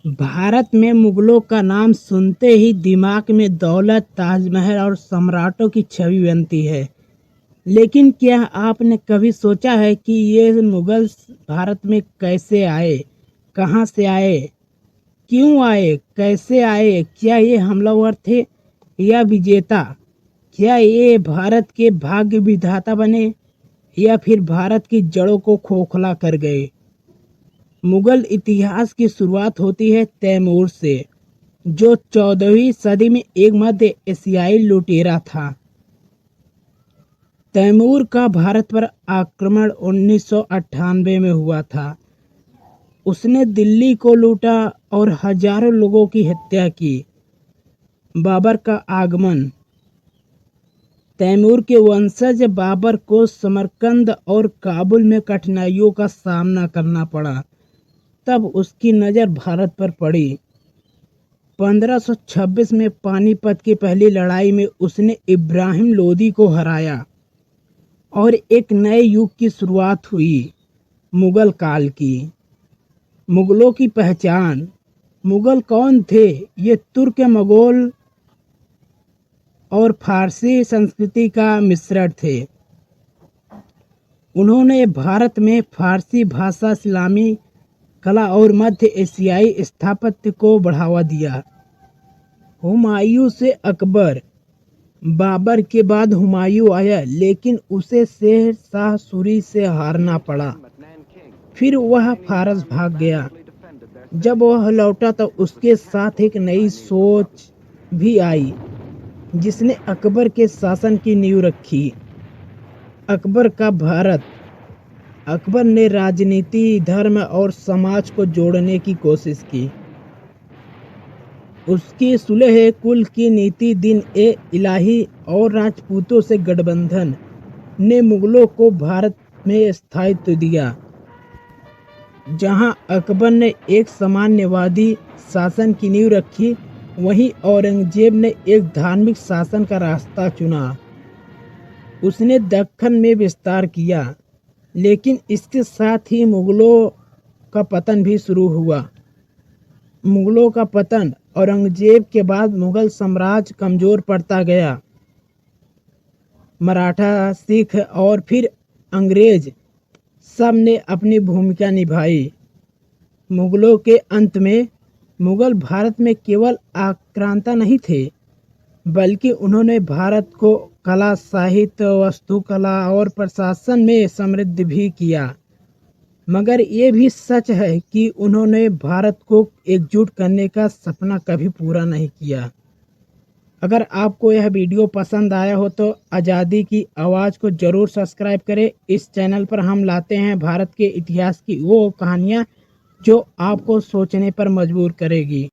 भारत में मुगलों का नाम सुनते ही दिमाग में दौलत, ताजमहल और सम्राटों की छवि बनती है। लेकिन क्या आपने कभी सोचा है कि ये मुगल भारत में कैसे आए, कहाँ से आए, क्यों आए, कैसे आए? क्या ये हमलावर थे या विजेता? क्या ये भारत के भाग्य विधाता बने या फिर भारत की जड़ों को खोखला कर गए? मुगल इतिहास की शुरुआत होती है तैमूर से, जो 14वीं सदी में एक मध्य एशियाई लुटेरा था। तैमूर का भारत पर आक्रमण 1998 में हुआ था। उसने दिल्ली को लूटा और हजारों लोगों की हत्या की। बाबर का आगमन। तैमूर के वंशज बाबर को समरकंद और काबुल में कठिनाइयों का सामना करना पड़ा। तब उसकी नज़र भारत पर पड़ी। 1526 में पानीपत की पहली लड़ाई में उसने इब्राहिम लोदी को हराया और एक नए युग की शुरुआत हुई, मुगल काल की। मुगलों की पहचान। मुगल कौन थे? ये तुर्क, मंगोल और फारसी संस्कृति का मिश्रण थे। उन्होंने भारत में फारसी भाषा, इस्लामी कला और मध्य एशियाई स्थापत्य को बढ़ावा दिया। हुमायूं से अकबर। बाबर के बाद हुमायूं आया, लेकिन उसे शेर शाह सूरी से हारना पड़ा। फिर वह फारस भाग गया। जब वह लौटा तो उसके साथ एक नई सोच भी आई, जिसने अकबर के शासन की नींव रखी। अकबर का भारत। अकबर ने राजनीति, धर्म और समाज को जोड़ने की कोशिश की। उसकी सुलह कुल की नीति, दिन ए इलाही और राजपूतों से गठबंधन ने मुगलों को भारत में स्थायित्व दिया। जहां अकबर ने एक साम्यवादी शासन की नींव रखी, वहीं औरंगजेब ने एक धार्मिक शासन का रास्ता चुना। उसने दक्कन में विस्तार किया, लेकिन इसके साथ ही मुगलों का पतन भी शुरू हुआ। मुगलों का पतन। औरंगजेब के बाद मुगल साम्राज्य कमजोर पड़ता गया। मराठा, सिख और फिर अंग्रेज सब ने अपनी भूमिका निभाई। मुगलों के अंत में मुगल भारत में केवल आक्रांता नहीं थे, बल्कि उन्होंने भारत को कला, साहित्य, वास्तुकला और प्रशासन में समृद्ध भी किया। मगर ये भी सच है कि उन्होंने भारत को एकजुट करने का सपना कभी पूरा नहीं किया। अगर आपको यह वीडियो पसंद आया हो तो आज़ादी की आवाज़ को ज़रूर सब्सक्राइब करें। इस चैनल पर हम लाते हैं भारत के इतिहास की वो कहानियाँ जो आपको सोचने पर मजबूर करेगी।